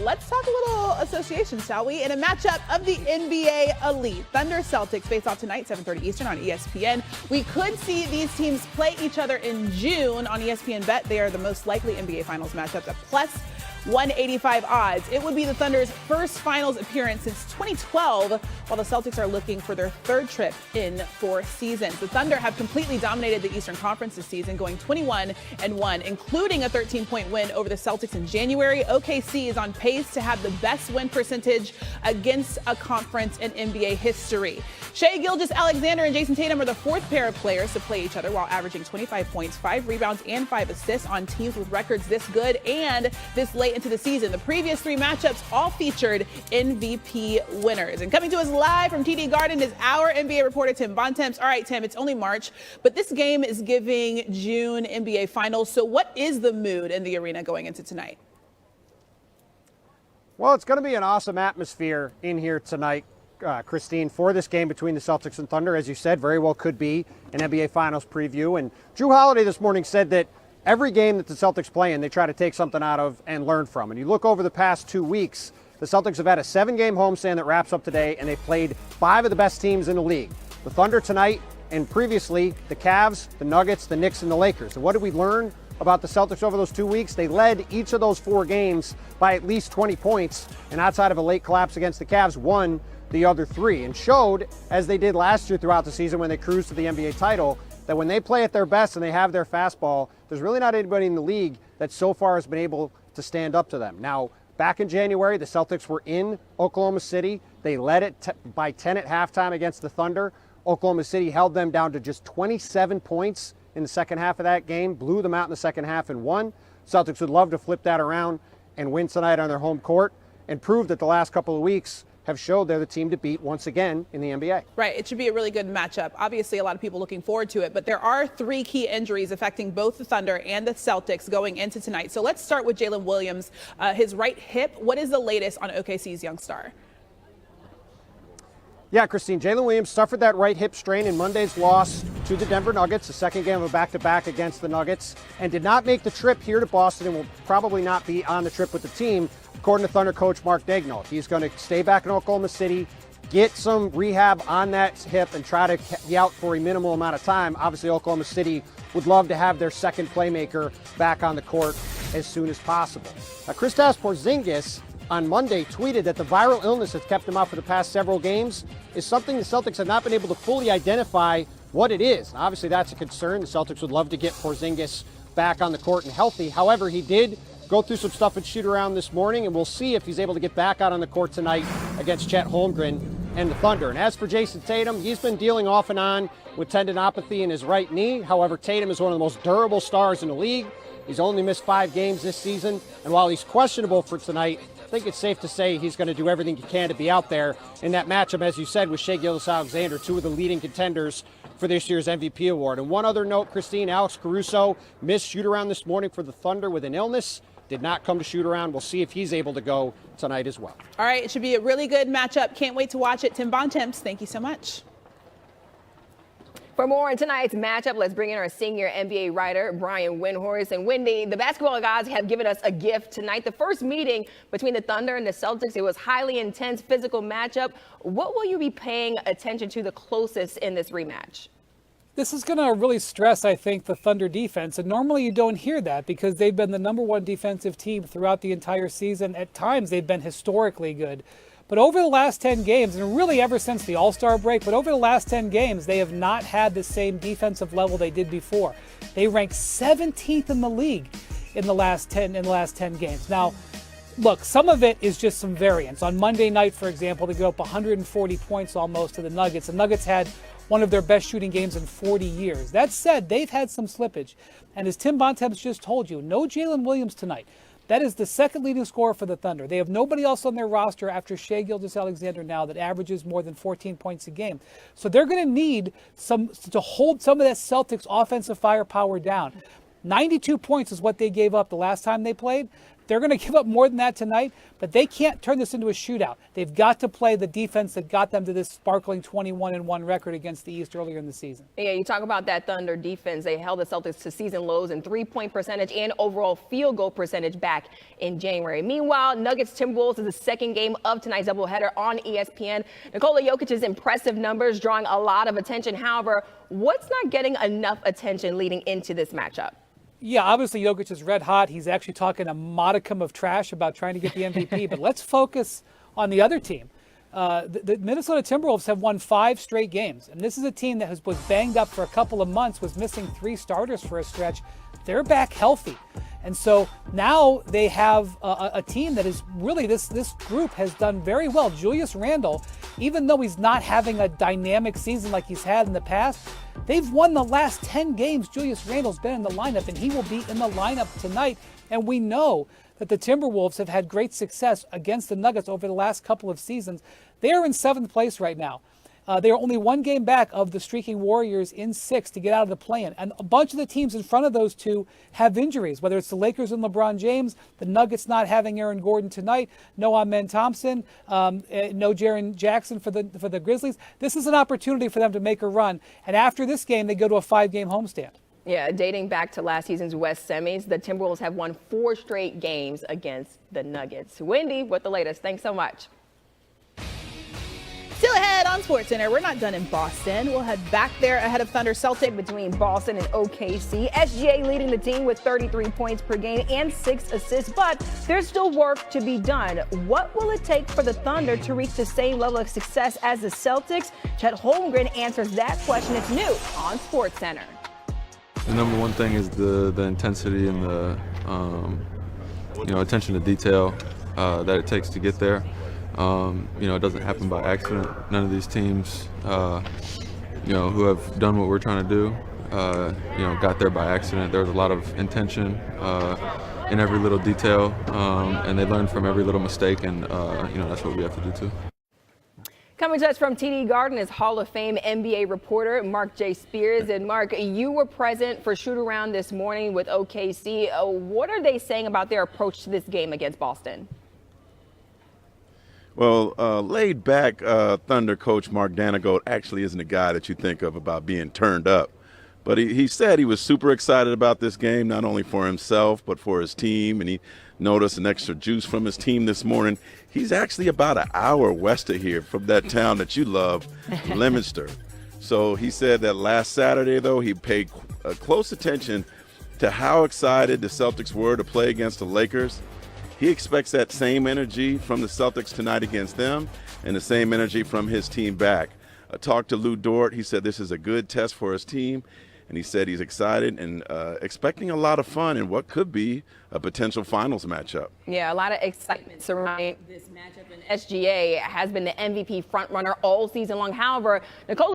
Let's talk a little association, shall we? In a matchup of the NBA Elite, Thunder Celtics face off tonight, 7:30 Eastern on ESPN. We could see these teams play each other in June on ESPN Bet. They are the most likely NBA Finals matchups at plus 185 odds. It would be the Thunder's first finals appearance since 2012, while the Celtics are looking for their third trip in 4 seasons. The Thunder have completely dominated the Eastern Conference this season, going 21-1, including a 13-point win over the Celtics in January. OKC is on pace to have the best win percentage against a conference in NBA history. Shai Gilgeous-Alexander and Jason Tatum are the fourth pair of players to play each other while averaging 25 points, 5 rebounds, and 5 assists on teams with records this good and this late into the season. The previous 3 matchups all featured MVP winners. And coming to us live from TD Garden is our NBA reporter, Tim Bontemps. All right, Tim, it's only March, but this game is giving June NBA Finals. So what is the mood in the arena going into tonight? Well, it's going to be an awesome atmosphere in here tonight, Christine, for this game between the Celtics and Thunder. As you said, very well could be an NBA Finals preview. And Drew Holiday this morning said that every game that the Celtics play in, they try to take something out of and learn from. And you look over the past 2 weeks, the Celtics have had a 7-game homestand that wraps up today, and they've played 5 of the best teams in the league. The Thunder tonight, and previously the Cavs, the Nuggets, the Knicks, and the Lakers. And what did we learn about the Celtics over those 2 weeks? They led each of those 4 games by at least 20 points, and outside of a late collapse against the Cavs, won the other 3, and showed, as they did last year throughout the season when they cruised to the NBA title, that when they play at their best and they have their fastball, there's really not anybody in the league that so far has been able to stand up to them. Now, back in January, the Celtics were in Oklahoma City. They led it by 10 at halftime against the Thunder. Oklahoma City held them down to just 27 points in the second half of that game, blew them out in the second half and won. Celtics would love to flip that around and win tonight on their home court and prove that the last couple of weeks have showed they're the team to beat once again in the NBA. Right. It should be a really good matchup. Obviously, a lot of people looking forward to it, but there are 3 key injuries affecting both the Thunder and the Celtics going into tonight. So let's start with Jalen Williams, his right hip. What is the latest on OKC's young star? Yeah, Christine, Jalen Williams suffered that right hip strain in Monday's loss to the Denver Nuggets, the second game of a back-to-back against the Nuggets, and did not make the trip here to Boston and will probably not be on the trip with the team, according to Thunder coach Mark Daigneault. He's going to stay back in Oklahoma City, get some rehab on that hip, and try to be out for a minimal amount of time. Obviously, Oklahoma City would love to have their second playmaker back on the court as soon as possible. Now, Kristaps Porzingis on Monday tweeted that the viral illness that's kept him out for the past several games is something the Celtics have not been able to fully identify what it is. And obviously, that's a concern. The Celtics would love to get Porzingis back on the court and healthy. However, he did go through some stuff at shoot-around this morning, and we'll see if he's able to get back out on the court tonight against Chet Holmgren and the Thunder. And as for Jason Tatum, he's been dealing off and on with tendinopathy in his right knee. However, Tatum is one of the most durable stars in the league. He's only missed 5 games this season, and while he's questionable for tonight, I think it's safe to say he's going to do everything he can to be out there in that matchup, as you said, with Shai Gilgeous-Alexander, 2 of the leading contenders for this year's MVP award. And one other note, Christine, Alex Caruso missed shoot-around this morning for the Thunder with an illness. Did not come to shoot-around. We'll see if he's able to go tonight as well. All right, it should be a really good matchup. Can't wait to watch it. Tim Bontemps, thank you so much. For more on tonight's matchup, let's bring in our senior NBA writer, Brian Windhorst. And Wendy, the basketball gods have given us a gift tonight. The first meeting between the Thunder and the Celtics, it was highly intense physical matchup. What will you be paying attention to the closest in this rematch? This is going to really stress, I think, the Thunder defense. And normally you don't hear that because they've been the #1 defensive team throughout the entire season. At times they've been historically good. But over the last 10 games, and really ever since the All-Star break, but over the last 10 games, they have not had the same defensive level they did before. They ranked 17th in the league in the last 10 games. Now, look, some of it is just some variance. On Monday night, for example, they go up 140 points almost to the Nuggets. The Nuggets had one of their best shooting games in 40 years. That said, they've had some slippage. And as Tim Bontemps just told you, no Jalen Williams tonight. That is the second leading scorer for the Thunder. They have nobody else on their roster after Shai Gilgeous-Alexander now that averages more than 14 points a game. So they're going to need to hold some of that Celtics offensive firepower down. 92 points is what they gave up the last time they played. They're going to give up more than that tonight, but they can't turn this into a shootout. They've got to play the defense that got them to this sparkling 21-1 record against the East earlier in the season. Yeah, you talk about that Thunder defense. They held the Celtics to season lows in three-point percentage and overall field goal percentage back in January. Meanwhile, Nuggets Timberwolves is the second game of tonight's doubleheader on ESPN. Nikola Jokic's impressive numbers drawing a lot of attention. However, what's not getting enough attention leading into this matchup? Yeah, obviously Jokic is red hot. He's actually talking a modicum of trash about trying to get the MVP. But let's focus on the other team. The Minnesota Timberwolves have won 5 straight games. And this is a team that was banged up for a couple of months, was missing 3 starters for a stretch. They're back healthy. And so now they have a team that is really, this group has done very well. Julius Randle, even though he's not having a dynamic season like he's had in the past, they've won the last 10 games. Julius Randle's been in the lineup, and he will be in the lineup tonight. And we know that the Timberwolves have had great success against the Nuggets over the last couple of seasons. They are in 7th place right now. They are only 1 game back of the streaking Warriors in 6th to get out of the play-in. And a bunch of the teams in front of those two have injuries, whether it's the Lakers and LeBron James, the Nuggets not having Aaron Gordon tonight, no Amen Thompson, no Jaren Jackson for the Grizzlies. This is an opportunity for them to make a run. And after this game, they go to a 5-game homestand. Yeah, dating back to last season's West semis, the Timberwolves have won 4 straight games against the Nuggets. Wendy, with the latest. Thanks so much. Still ahead on SportsCenter, we're not done in Boston. We'll head back there ahead of Thunder Celtics. Between Boston and OKC, SGA leading the team with 33 points per game and 6 assists, but there's still work to be done. What will it take for the Thunder to reach the same level of success as the Celtics? Chet Holmgren answers that question. It's new on SportsCenter. The number one thing is the intensity and the attention to detail that it takes to get there. It doesn't happen by accident. None of these teams, who have done what we're trying to do, got there by accident. There was a lot of intention in every little detail, and they learned from every little mistake, and that's what we have to do too. Coming to us from TD Garden is Hall of Fame NBA reporter Mark J. Spears. And Mark, you were present for shoot-around this morning with OKC. What are they saying about their approach to this game against Boston? Well, laid-back Thunder coach Mark Danegold actually isn't a guy that you think of about being turned up. But he said he was super excited about this game, not only for himself, but for his team. And he noticed an extra juice from his team this morning. He's actually about an hour west of here from that town that you love, Leominster. So he said that last Saturday, though, he paid close attention to how excited the Celtics were to play against the Lakers. He expects that same energy from the Celtics tonight against them and the same energy from his team back. I talked to Lou Dort. He said this is a good test for his team, and he said he's excited and expecting a lot of fun in what could be a potential finals matchup. Yeah, a lot of excitement surrounding this matchup, and SGA has been the MVP frontrunner all season long. However, Nicole